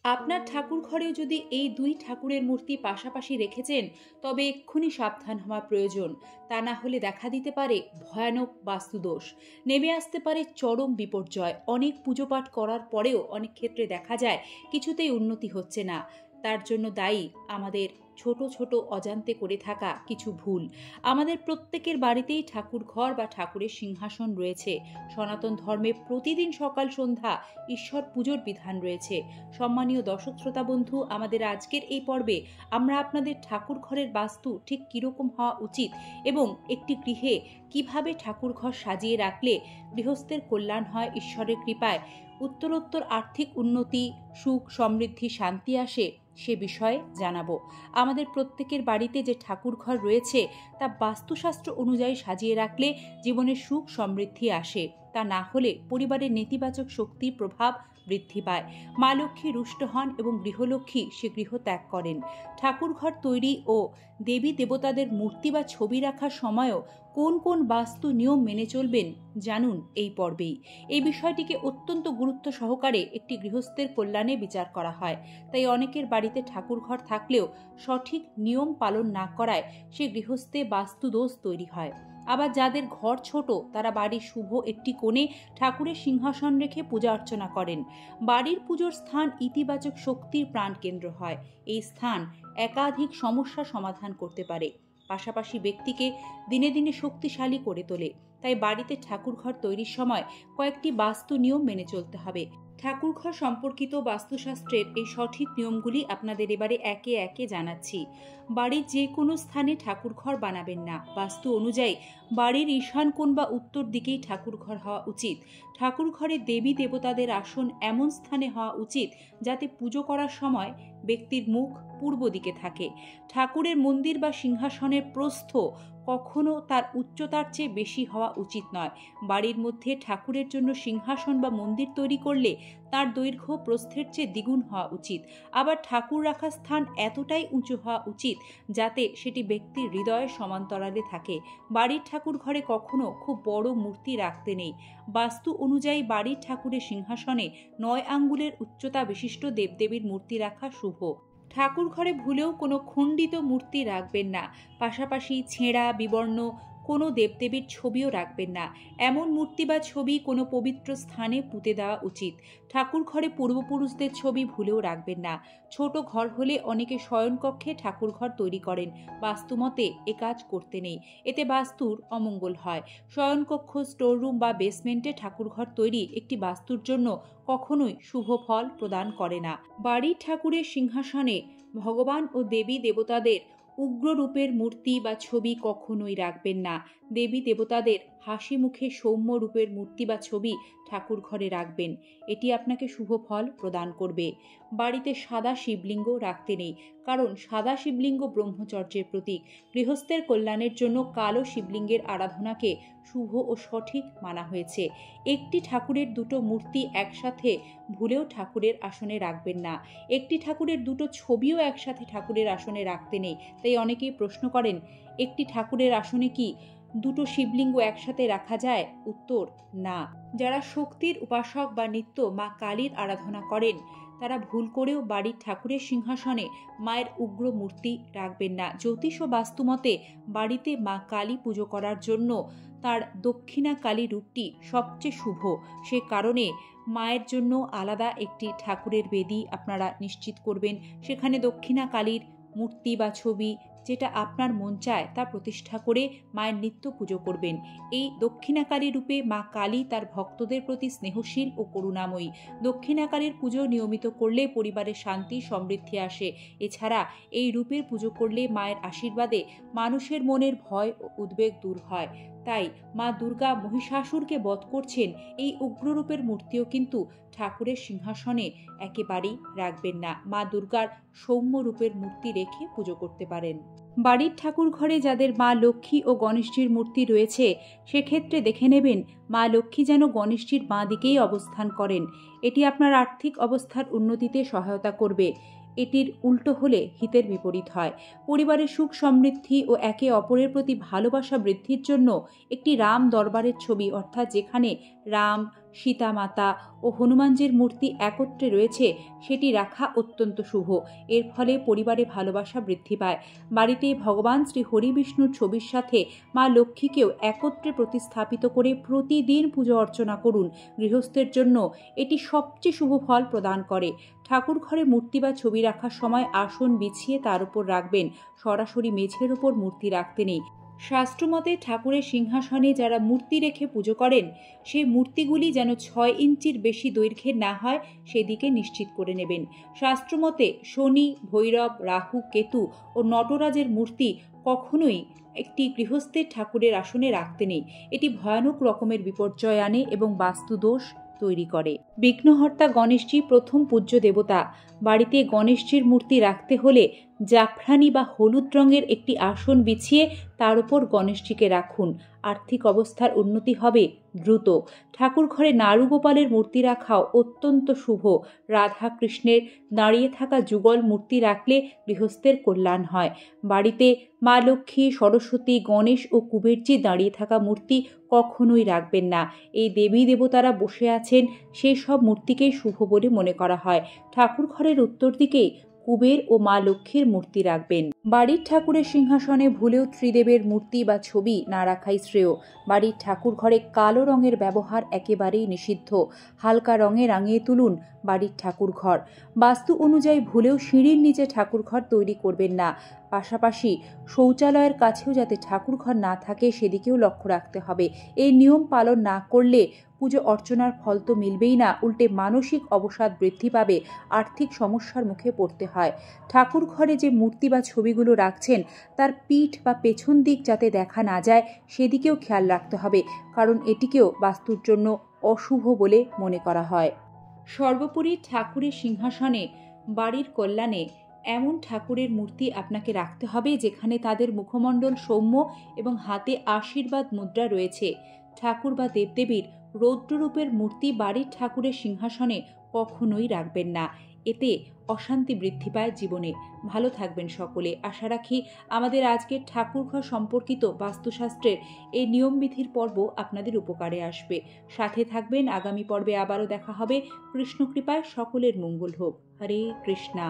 আপনার ঠাকুর ঘরেও যদি এই দুই ঠাকুরের মূর্তি পাশাপাশি রেখেছেন, তবে এক্ষুনি সাবধান হওয়া প্রয়োজন। তা না হলে দেখা দিতে পারে ভয়ানক বাস্তুদোষ, নেমে আসতে পারে চরম বিপর্যয়। অনেক পুজো পাঠ করার পরেও অনেক ক্ষেত্রে দেখা যায় কিছুতেই উন্নতি হচ্ছে না। তার জন্য দায়ী আমাদের ছোট ছোট অজান্তে করে থাকা কিছু ভুল। আমাদের প্রত্যেকের বাড়িতেই ঠাকুর ঘর বা ঠাকুরের সিংহাসন রয়েছে। সনাতন ধর্মে প্রতিদিন সকাল সন্ধ্যা ঈশ্বর পুজোর বিধান রয়েছে। সম্মানীয় দর্শক শ্রোতা বন্ধু, আমাদের আজকের এই পর্বে আমরা আপনাদের ঠাকুর ঘরের বাস্তু ঠিক কিরকম হওয়া উচিত এবং একটি গৃহে কিভাবে ঠাকুর ঘর সাজিয়ে রাখলে গৃহস্থের কল্যাণ হয় ঈশ্বরের কৃপায়, উত্তরোত্তর আর্থিক উন্নতি, সুখ, সমৃদ্ধি, শান্তি আসে, সে বিষয়ে জানাবো। আমাদের প্রত্যেকের বাড়িতে যে ঠাকুর ঘর রয়েছে তা বাস্তুশাস্ত্র অনুযায়ী সাজিয়ে রাখলে জীবনে সুখ সমৃদ্ধি আসে। তা না হলে পরিবারের নেতিবাচক শক্তির প্রভাব বৃদ্ধি পায়। মা লক্ষ্মী রুষ্ট হন এবং গৃহলক্ষ্মী সে গৃহ ত্যাগ করেন। ঠাকুর ঘর তৈরি ও দেবী দেবতাদের মূর্তি বা ছবি রাখার সময়ও কোন কোন বাস্তু নিয়ম মেনে চলবেন জানুন এই পর্বেই। এই বিষয়টিকে অত্যন্ত গুরুত্ব সহকারে একটি গৃহস্থের কল্যাণে বিচার করা হয়। তাই অনেকের বাড়িতে ঠাকুর ঘর থাকলেও সঠিক নিয়ম পালন না করায় সে গৃহস্থে বাস্তুদোষ তৈরি হয়। আবার যাদের ঘর ছোট তারা বাড়ির শুভ একটি কোণে ঠাকুরের সিংহাসন রেখে পূজা অর্চনা করেন। বাড়ির পুজোর স্থান ইতিবাচক শক্তির প্রাণকেন্দ্র হয়। এই স্থান একাধিক সমস্যা সমাধান করতে পারে, পাশাপাশি ব্যক্তিকে দিনে দিনে শক্তিশালী করে তোলে। তাই বাড়িতে ঠাকুর ঘর তৈরির সময় কয়েকটি বাস্তু নিয়ম মেনে চলতে হবে। ঠাকুরঘর সম্পর্কিত বাস্তুশাস্ত্রের এই সঠিক নিয়মগুলি আপনাদের এবারে একে একে জানাচ্ছি। বাড়ির যে কোনো স্থানে ঠাকুরঘর বানাবেন না। বাস্তু অনুযায়ী বাড়ির ঈশান কোণ বা উত্তর দিকেই ঠাকুরঘর হওয়া উচিত। ঠাকুরঘরে দেবী দেবতাদের আসন এমন স্থানে হওয়া উচিত যাতে পুজো করার সময় ব্যক্তির মুখ পূর্ব দিকে থাকে। ঠাকুরের মন্দির বা সিংহাসনের প্রস্থ কখনো তার উচ্চতার চেয়ে বেশি হওয়া উচিত নয়। বাড়ির মধ্যে ঠাকুরের জন্য সিংহাসন বা মন্দির তৈরি করলে তার দৈর্ঘ্য প্রস্থের চেয়ে দ্বিগুণ হওয়া উচিত। আবার ঠাকুর রাখার স্থান এতটাই উঁচু হওয়া উচিত যাতে সেটি ব্যক্তির হৃদয়ের সমান্তরালে থাকে। বাড়ির ঠাকুর ঘরে কখনো খুব বড় মূর্তি রাখতে নেই। বাস্তু অনুযায়ী বাড়ির ঠাকুরের সিংহাসনে 9 আঙ্গুলের উচ্চতা বিশিষ্ট দেবদেবীর মূর্তি রাখা শুভ। ঠাকুর ঘরে ভুলেও কোনো খণ্ডিত মূর্তি রাখবেন না। পাশাপাশি ছেঁড়া বিবর্ণ কোনো দেবদেবীর ছবিও রাখবেন না। এমন মূর্তি বা ছবি কোনো পবিত্র স্থানে পুঁতে দেওয়া উচিত। ঠাকুর ঘরে পূর্বপুরুষদের ছবি ভুলেও রাখবেন না। ছোট ঘর হলে অনেকে শয়নকক্ষে ঠাকুর ঘর তৈরি করেন। বাস্তুমতে এ কাজ করতে নেই, এতে বাস্তুর অমঙ্গল হয়। শয়নকক্ষ, স্টোররুম বা বেসমেন্টে ঠাকুর ঘর তৈরি একটি বাস্তুর জন্য কখনোই শুভ ফল প্রদান করে না। বাড়ির ঠাকুরের সিংহাসনে ভগবান ও দেবী দেবতাদের উগ্র রূপের মূর্তি বা ছবি কখনোই রাখবেন না। দেবী দেবতাদের হাসি মুখে সৌম্য রূপের মূর্তি বা ছবি ঠাকুর ঘরে রাখবেন। এটি আপনাকে শুভ ফল প্রদান করবে। বাড়িতে সাদা শিবলিঙ্গ রাখতে নেই, কারণ সাদা শিবলিঙ্গ ব্রহ্মচর্যের প্রতীক। গৃহস্থের কল্যাণের জন্য কালো শিবলিঙ্গের আরাধনাকে শুভ ও সঠিক মানা হয়েছে। একটি ঠাকুরের দুটো মূর্তি একসাথে ভুলেও ঠাকুরের আসনে রাখবেন না। একটি ঠাকুরের দুটো ছবিও একসাথে ঠাকুরের আসনে রাখতে নেই। তাই অনেকেই প্রশ্ন করেন, একটি ঠাকুরের আসনে কি দুটো শিবলিঙ্গ একসাথে রাখা যায়? উত্তর, না। যারা শক্তির উপাসক বা নিত্য মা কালীর আরাধনা করেন তারা ভুল করেও বাড়ির ঠাকুরের সিংহাসনে মায়ের উগ্র মূর্তি রাখবেন না। জ্যোতিষ ও বাস্তুমতে বাড়িতে মা কালী পুজো করার জন্য তার দক্ষিণা কালী রূপটি সবচেয়ে শুভ। সে কারণে মায়ের জন্য আলাদা একটি ঠাকুরের বেদি আপনারা নিশ্চিত করবেন। সেখানে দক্ষিণা কালীর মূর্তি বা ছবি যেটা আপনার মন চায় তা প্রতিষ্ঠা করে মায়ের নিত্য পুজো করবেন। এই দক্ষিণাকালী রূপে মা কালী তার ভক্তদের প্রতি স্নেহশীল ও করুণাময়ী। দক্ষিণাকালীর পুজো নিয়মিত করলে পরিবারে শান্তি সমৃদ্ধি আসে। এছাড়া এই রূপের পুজো করলে মায়ের আশীর্বাদে মানুষের মনের ভয় ও উদ্বেগ দূর হয়। তাই মা দুর্গা মহিষাসুরকে বধ করছেন এই উগ্ররূপের মূর্তিও কিন্তু ঠাকুরের সিংহাসনে একেবারেই রাখবেন না। মা দুর্গার সৌম্য রূপের মূর্তি রেখে পুজো করতে পারেন। বাড়ির ঠাকুর ঘরে যাদের মা লক্ষ্মী ও গণেশজির মূর্তি রয়েছে সেক্ষেত্রে দেখে নেবেন মা লক্ষ্মী যেন গণেশজির বাঁ দিকেই অবস্থান করেন। এটি আপনার আর্থিক অবস্থার উন্নতিতে সহায়তা করবে। এটির উল্টো হলে হিতের বিপরীত হয়। পরিবারের সুখ সমৃদ্ধি ও একে অপরের প্রতি ভালোবাসা বৃদ্ধির জন্য একটি রাম দরবারের ছবি, অর্থাৎ যেখানে রাম, সীতা মাতা ও হনুমানজির মূর্তি একত্রে রয়েছে, সেটি রাখা অত্যন্ত শুভ। এর ফলে পরিবারে ভালোবাসা বৃদ্ধি পায়। বাড়িতে ভগবান শ্রী হরি বিষ্ণুর ছবির সাথে মা লক্ষ্মীকেও একত্রে প্রতিস্থাপিত করে প্রতিদিন পুজো অর্চনা করুন। গৃহস্থের জন্য এটি সবচেয়ে শুভ ফল প্রদান করে। ঠাকুর ঘরে মূর্তি বা ছবি রাখার সময় আসন বিছিয়ে তার উপর রাখবেন, সরাসরি মেঝের উপর মূর্তি রাখতে নেই। শাস্ত্রমতে ঠাকুরের সিংহাসনে যারা মূর্তি রেখে পুজো করেন, সেই মূর্তিগুলি যেন 6 ইঞ্চির বেশি দৈর্ঘ্যের না হয় সেদিকে নিশ্চিত করে নেবেন। শাস্ত্রমতে শনি, ভৈরব, রাহু, কেতু ও নটরাজের মূর্তি কখনোই একটি গৃহস্থের ঠাকুরের আসনে রাখতে নেই। এটি ভয়ানক রকমের বিপর্যয় আনে এবং বাস্তুদোষ তৈরি করে। বিঘ্নহর্তা গণেশজি প্রথম পূজ্য দেবতা। বাড়িতে গণেশজির মূর্তি রাখতে হলে জাফরানি বা হলুদ রঙের একটি আসন বিছিয়ে তার উপর গণেশজিকে রাখুন। আর্থিক অবস্থার উন্নতি হবে দ্রুত। ঠাকুর ঘরে নারুগোপালের মূর্তি রাখাও অত্যন্ত শুভ। রাধা কৃষ্ণের দাঁড়িয়ে থাকা যুগল মূর্তি রাখলে গৃহস্থের কল্যাণ হয়। বাড়িতে মা লক্ষ্মী, সরস্বতী, গণেশ ও কুবেরজি দাঁড়িয়ে থাকা মূর্তি কখনোই রাখবেন না। এই দেবী দেবতারা বসে আছেন, সেই সব মূর্তিকেই শুভ বলে মনে করা হয়। ঠাকুর ঘরের উত্তর দিকেই কুবের ও মা লক্ষ্মীর মূর্তি রাখবেন। বাড়ির ঠাকুরের সিংহাসনে ভুলেও ত্রিদেবের মূর্তি বা ছবি না রাখাই শ্রেয়। বাড়ির ঠাকুর ঘরে কালো রঙের ব্যবহার একেবারেই নিষিদ্ধ। হালকা রঙে রাঙিয়ে তুলুন বাড়ির ঠাকুর ঘর। বাস্তু অনুযায়ী ভুলেও সিঁড়ির নিচে ঠাকুর ঘর তৈরি করবেন না। পাশাপাশি শৌচালয়ের কাছেও যাতে ঠাকুর ঘর না থাকে সেদিকেও লক্ষ্য রাখতে হবে। এই নিয়ম পালন না করলে পুজো অর্চনার ফল তো মিলবেই না, উল্টে মানসিক অবসাদ বৃদ্ধি পাবে, আর্থিক সমস্যার মুখে পড়তে হয়। ঠাকুর ঘরে যে মূর্তি বা ছবিগুলো রাখছেন তার পিঠ বা পেছন দিক যাতে দেখা না যায় সেদিকেও খেয়াল রাখতে হবে, কারণ এটিকেও বাস্তুর জন্য অশুভ বলে মনে করা হয়। সর্বোপরি ঠাকুরের সিংহাসনে বাড়ির কল্যাণে এমন ঠাকুরের মূর্তি আপনাকে রাখতে হবে যেখানে তাদের মুখমণ্ডল সৌম্য এবং হাতে আশীর্বাদ মুদ্রা রয়েছে। ঠাকুর বা দেবদেবীর রৌদ্ররূপের মূর্তি বাড়ির ঠাকুরের সিংহাসনে কখনোই রাখবেন না। এতে অশান্তি বৃদ্ধি পায় জীবনে। ভালো থাকবেন সকলে। আশা রাখি আমাদের আজকের ঠাকুরঘর সম্পর্কিত বাস্তুশাস্ত্রের এই নিয়মবিধির পর্ব আপনাদের উপকারে আসবে। সাথে থাকবেন। আগামী পর্বে আবারও দেখা হবে। কৃষ্ণ কৃপায় সকলের মঙ্গল হোক। হরে কৃষ্ণা।